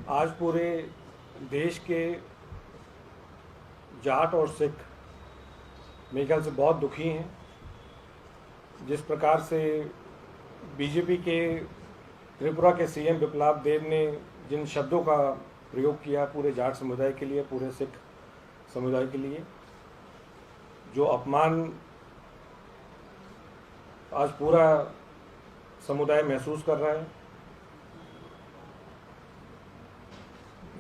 आज पूरे देश के जाट और सिख मेरे ख्याल से बहुत दुखी हैं। जिस प्रकार से बीजेपी के त्रिपुरा के सीएम विप्लव देव ने जिन शब्दों का प्रयोग किया पूरे जाट समुदाय के लिए, पूरे सिख समुदाय के लिए, जो अपमान आज पूरा समुदाय महसूस कर रहा है।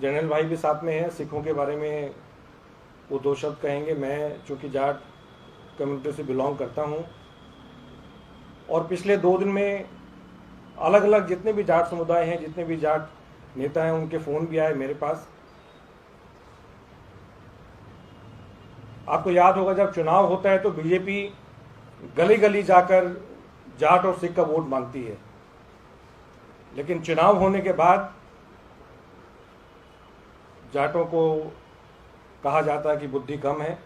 जनरल भाई भी साथ में है, सिखों के बारे में वो दो शब्द कहेंगे। मैं चूँकि जाट कम्युनिटी से बिलोंग करता हूँ और पिछले 2 दिन में अलग अलग जितने भी जाट समुदाय हैं, जितने भी जाट नेता हैं, उनके फ़ोन भी आए मेरे पास। आपको याद होगा जब चुनाव होता है तो बीजेपी गली गली जाकर जाट और सिख का वोट मांगती है, लेकिन चुनाव होने के बाद जाटों को कहा जाता है कि बुद्धि कम है,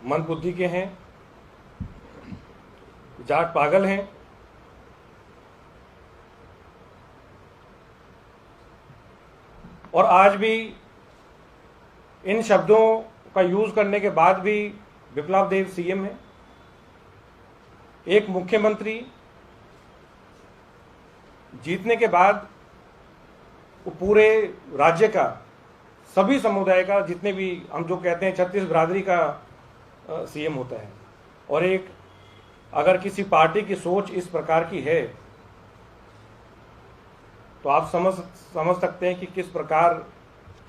मंद बुद्धि के हैं, जाट पागल हैं। और आज भी इन शब्दों का यूज करने के बाद भी विप्लव देव सीएम है। एक मुख्यमंत्री जीतने के बाद वो पूरे राज्य का, सभी समुदाय का, जितने भी हम जो कहते हैं 36 बिरादरी का सीएम होता है। और एक अगर किसी पार्टी की सोच इस प्रकार की है तो आप समझ सकते हैं कि किस प्रकार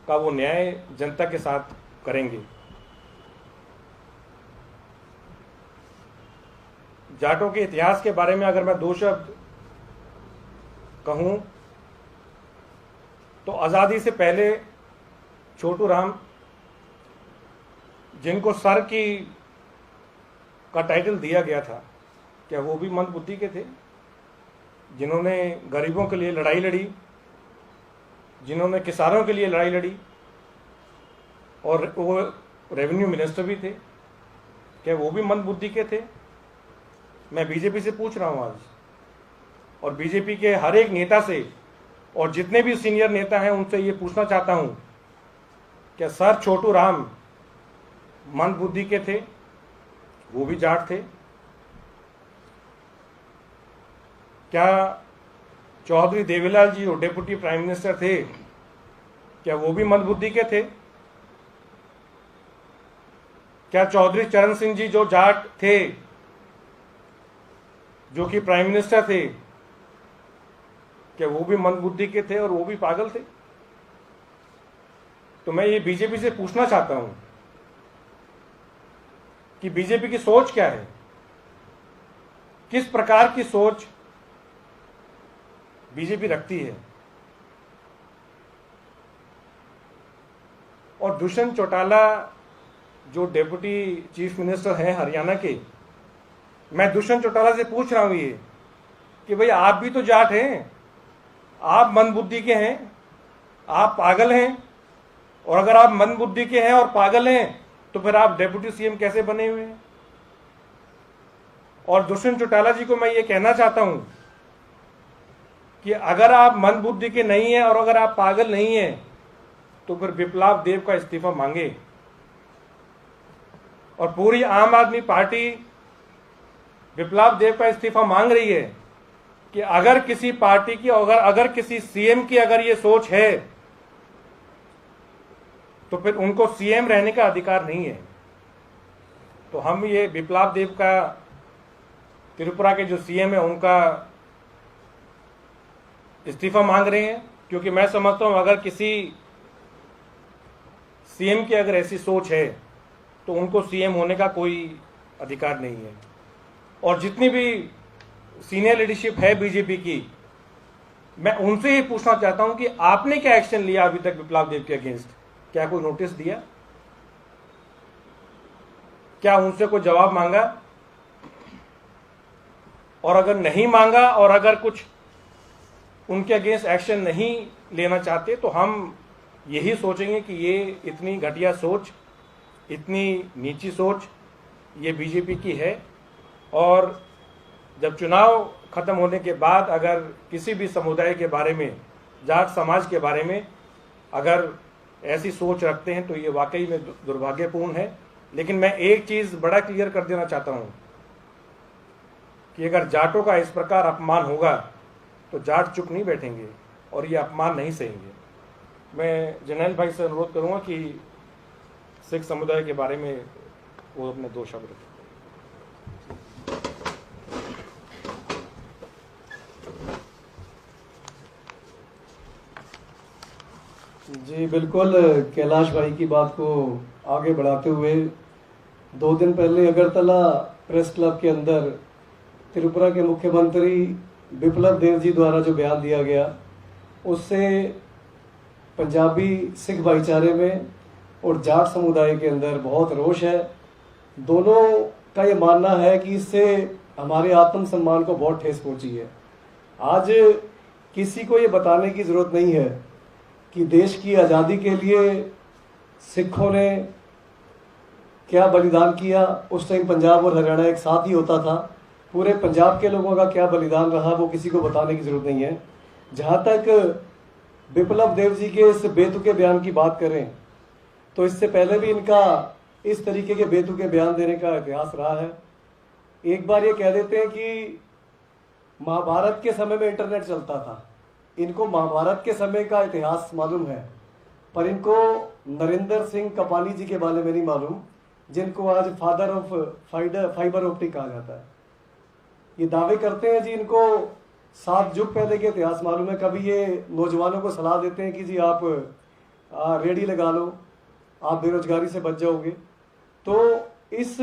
का वो न्याय जनता के साथ करेंगे। जाटों के इतिहास के बारे में अगर मैं 2 शब्द कहूं तो आज़ादी से पहले छोटू राम, जिनको सर का टाइटल दिया गया था, क्या वो भी मंद बुद्धि के थे? जिन्होंने गरीबों के लिए लड़ाई लड़ी, जिन्होंने किसानों के लिए लड़ाई लड़ी और वो रेवेन्यू मिनिस्टर भी थे, क्या वो भी मंद बुद्धि के थे? मैं बीजेपी से पूछ रहा हूं आज, और बीजेपी के हर एक नेता से और जितने भी सीनियर नेता हैं उनसे ये पूछना चाहता हूं, क्या सर छोटू राम मंद बुद्धि के थे? वो भी जाट थे। क्या चौधरी देवीलाल जी जो डिप्टी प्राइम मिनिस्टर थे, क्या वो भी मंद बुद्धि के थे? क्या चौधरी चरण सिंह जी जो जाट थे, जो कि प्राइम मिनिस्टर थे, क्या वो भी मंद बुद्धि के थे और वो भी पागल थे? तो मैं ये बीजेपी से पूछना चाहता हूं कि बीजेपी की सोच क्या है, किस प्रकार की सोच बीजेपी रखती है। और दुष्यंत चौटाला जो डेप्यूटी चीफ मिनिस्टर हैं हरियाणा के, मैं दुष्यंत चौटाला से पूछ रहा हूं ये कि भाई आप भी तो जाट हैं, आप मंद बुद्धि के हैं, आप पागल हैं, और अगर आप मंद बुद्धि के हैं और पागल हैं तो फिर आप डेप्यूटी सीएम कैसे बने हुए हैं? और दुष्यंत चौटाला जी को मैं ये कहना चाहता हूं कि अगर आप मंद बुद्धि के नहीं हैं और अगर आप पागल नहीं हैं तो फिर विप्लव देव का इस्तीफा मांगे। और पूरी आम आदमी पार्टी विप्लव देव का इस्तीफा मांग रही है कि अगर किसी पार्टी की, अगर किसी सीएम की अगर ये सोच है तो फिर उनको सीएम रहने का अधिकार नहीं है। तो हम ये विप्लव देव का, त्रिपुरा के जो सीएम है, उनका इस्तीफा मांग रहे हैं, क्योंकि मैं समझता हूं अगर किसी सीएम की अगर ऐसी सोच है तो उनको सीएम होने का कोई अधिकार नहीं है। और जितनी भी सीनियर लीडरशिप है बीजेपी की, मैं उनसे ही पूछना चाहता हूं कि आपने क्या एक्शन लिया अभी तक विप्लव देव के अगेंस्ट? क्या कोई नोटिस दिया? क्या उनसे कोई जवाब मांगा? और अगर नहीं मांगा और अगर कुछ उनके अगेंस्ट एक्शन नहीं लेना चाहते तो हम यही सोचेंगे कि ये इतनी घटिया सोच, इतनी नीची सोच ये बीजेपी की है। और जब चुनाव खत्म होने के बाद अगर किसी भी समुदाय के बारे में जाट समाज के बारे में अगर ऐसी सोच रखते हैं तो ये वाकई में दुर्भाग्यपूर्ण है। लेकिन मैं एक चीज़ बड़ा क्लियर कर देना चाहता हूँ कि अगर जाटों का इस प्रकार अपमान होगा तो जाट चुप नहीं बैठेंगे और ये अपमान नहीं सहेंगे। मैं जर्नैल भाई से अनुरोध करूँगा कि सिख समुदाय के बारे में वो अपने 2 शब्द रखें। जी बिल्कुल, कैलाश भाई की बात को आगे बढ़ाते हुए 2 दिन पहले अगरतला प्रेस क्लब के अंदर त्रिपुरा के मुख्यमंत्री बिप्लब देव जी द्वारा जो बयान दिया गया, उससे पंजाबी सिख भाईचारे में और जाट समुदाय के अंदर बहुत रोष है। दोनों का ये मानना है कि इससे हमारे आत्मसम्मान को बहुत ठेस पहुंची है। आज किसी को ये बताने की ज़रूरत नहीं है कि देश की आज़ादी के लिए सिखों ने क्या बलिदान किया। उस टाइम पंजाब और हरियाणा एक साथ ही होता था। पूरे पंजाब के लोगों का क्या बलिदान रहा वो किसी को बताने की ज़रूरत नहीं है। जहाँ तक बिप्लब देव जी के इस बेतुके बयान की बात करें तो इससे पहले भी इनका इस तरीके के बेतुके बयान देने का इतिहास रहा है। एक बार ये कह देते हैं कि महाभारत के समय में इंटरनेट चलता था। इनको महाभारत के समय का इतिहास मालूम है, पर इनको नरेंद्र सिंह कपाली जी के बारे में नहीं मालूम, जिनको आज फादर ऑफ फाइबर ऑप्टिक कहा जाता है। ये दावे करते हैं जी इनको 7 युग पहले के इतिहास मालूम है। कभी ये नौजवानों को सलाह देते हैं कि जी आप रेडी लगा लो, आप बेरोजगारी से बच जाओगे। तो इस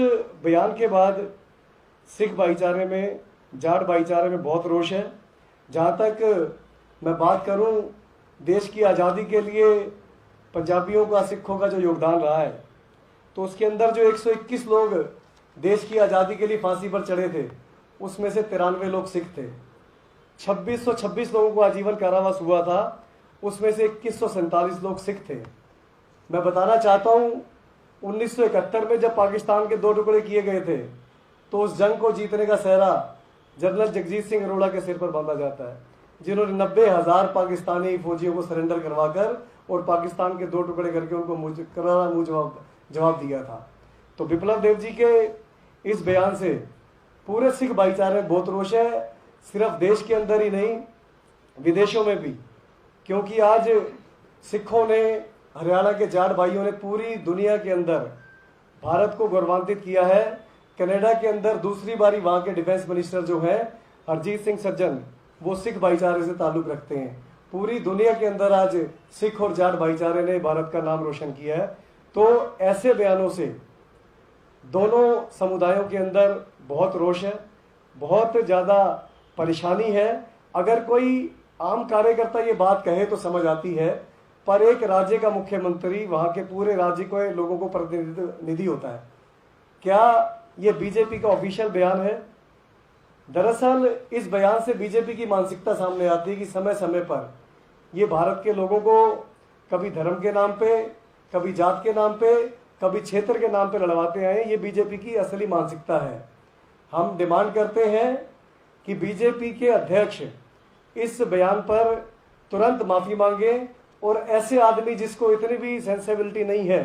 बयान के बाद सिख भाईचारे में, जाट भाईचारे में बहुत रोष है। जहाँ तक मैं बात करूं देश की आज़ादी के लिए पंजाबियों का, सिखों का जो योगदान रहा है, तो उसके अंदर जो 121 लोग देश की आज़ादी के लिए फांसी पर चढ़े थे, उसमें से 93 लोग सिख थे। 2626 लोगों को आजीवन कारावास हुआ था, उसमें से 2147 लोग सिख थे। मैं बताना चाहता हूं 1971 में जब पाकिस्तान के 2 टुकड़े किए गए थे, तो उस जंग को जीतने का सेहरा जनरल जगजीत सिंह अरोड़ा के सिर पर बांधा जाता है, जिन्होंने 90,000 पाकिस्तानी फौजियों को सरेंडर करवाकर और पाकिस्तान के 2 टुकड़े करके उनको करारा मुंह जवाब दिया था। तो बिप्लब देव जी के इस बयान से पूरे सिख भाईचारे में बहुत रोष है, सिर्फ देश के अंदर ही नहीं विदेशों में भी। क्योंकि आज सिखों ने, हरियाणा के जाट भाइयों ने पूरी दुनिया के अंदर भारत को गौरवान्वित किया है। कनाडा के अंदर दूसरी बारी वहाँ के डिफेंस मिनिस्टर जो हैं हरजीत सिंह सज्जन, वो सिख भाईचारे से ताल्लुक रखते हैं। पूरी दुनिया के अंदर आज सिख और जाट भाईचारे ने भारत का नाम रोशन किया है। तो ऐसे बयानों से दोनों समुदायों के अंदर बहुत रोष है, बहुत ज़्यादा परेशानी है। अगर कोई आम कार्यकर्ता ये बात कहे तो समझ आती है, पर एक राज्य का मुख्यमंत्री वहाँ के पूरे राज्य के लोगों को प्रतिनिधि होता है। क्या ये बीजेपी का ऑफिशियल बयान है? दरअसल इस बयान से बीजेपी की मानसिकता सामने आती है कि समय समय पर ये भारत के लोगों को कभी धर्म के नाम पे, कभी जात के नाम पे, कभी क्षेत्र के नाम पे लड़वाते आए। ये बीजेपी की असली मानसिकता है। हम डिमांड करते हैं कि बीजेपी के अध्यक्ष इस बयान पर तुरंत माफ़ी मांगे और ऐसे आदमी जिसको इतनी भी सेंसिबिलिटी नहीं है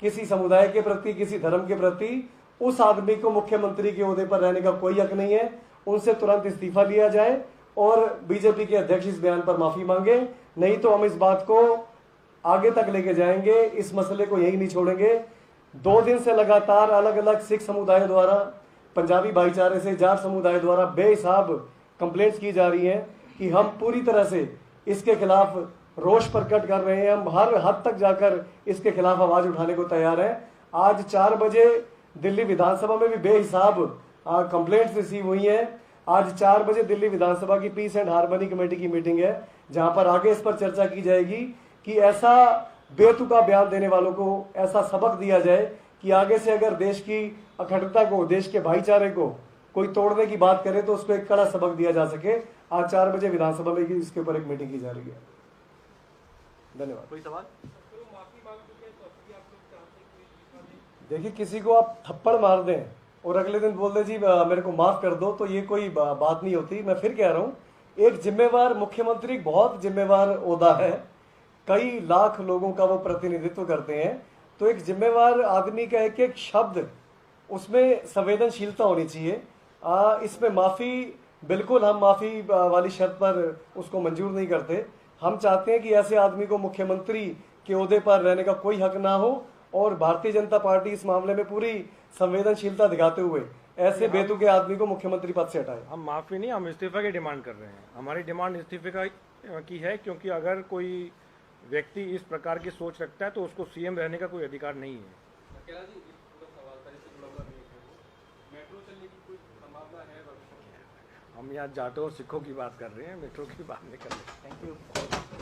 किसी समुदाय के प्रति, किसी धर्म के प्रति, उस आदमी को मुख्यमंत्री के ओहदे पर रहने का कोई हक नहीं है। उनसे तुरंत इस्तीफा लिया जाए और बीजेपी के अध्यक्ष इस बयान पर माफ़ी मांगे। नहीं तो हम इस बात को आगे तक लेके जाएंगे, इस मसले को यही नहीं छोड़ेंगे। 2 दिन से लगातार अलग अलग सिख समुदाय द्वारा, पंजाबी भाईचारे से, जाट समुदाय द्वारा बेहिसाब कंप्लेंट्स की जा रही हैं कि हम पूरी तरह से इसके खिलाफ रोष प्रकट कर रहे हैं। हम हर हद तक जाकर इसके खिलाफ आवाज उठाने को तैयार हैं। आज 4 बजे दिल्ली विधानसभा में भी बेहिसाब कंप्लेंट्स रिसीव हुई हैं। आज 4 बजे दिल्ली विधानसभा की पीस एंड हार्मनी कमेटी की मीटिंग है, जहां पर आगे इस पर चर्चा की जाएगी कि ऐसा बेतुका बयान देने वालों को ऐसा सबक दिया जाए कि आगे से अगर देश की अखंडता को, देश के भाईचारे को कोई तोड़ने की बात करे तो उसको एक कड़ा सबक दिया जा सके। आज 4 बजे विधानसभा में इसके ऊपर एक मीटिंग की जा रही है। धन्यवाद। कोई सवाल? देखिए, किसी को आप थप्पड़ मार दें और अगले दिन बोल दें जी मेरे को माफ कर दो, तो ये कोई बात नहीं होती। मैं फिर कह रहा हूँ, एक जिम्मेवार मुख्यमंत्री बहुत जिम्मेवार ओहदा है, कई लाख लोगों का वो प्रतिनिधित्व करते हैं, तो एक जिम्मेवार आदमी का एक एक शब्द उसमें संवेदनशीलता होनी चाहिए। इसमें माफ़ी बिल्कुल हम माफ़ी वाली शर्त पर उसको मंजूर नहीं करते। हम चाहते हैं कि ऐसे आदमी को मुख्यमंत्री के ओहदे पर रहने का कोई हक ना हो, और भारतीय जनता पार्टी इस मामले में पूरी संवेदनशीलता दिखाते हुए ऐसे बेतुके आदमी को मुख्यमंत्री पद से हटाए। हम माफ़ी नहीं, हम इस्तीफा की डिमांड कर रहे हैं। हमारी डिमांड इस्तीफे की है, क्योंकि अगर कोई व्यक्ति इस प्रकार की सोच रखता है तो उसको सीएम रहने का कोई अधिकार नहीं है। हम यहाँ जाटों और सिखों की बात कर रहे हैं, मेट्रो की बात नहीं कर रहे। Thank you.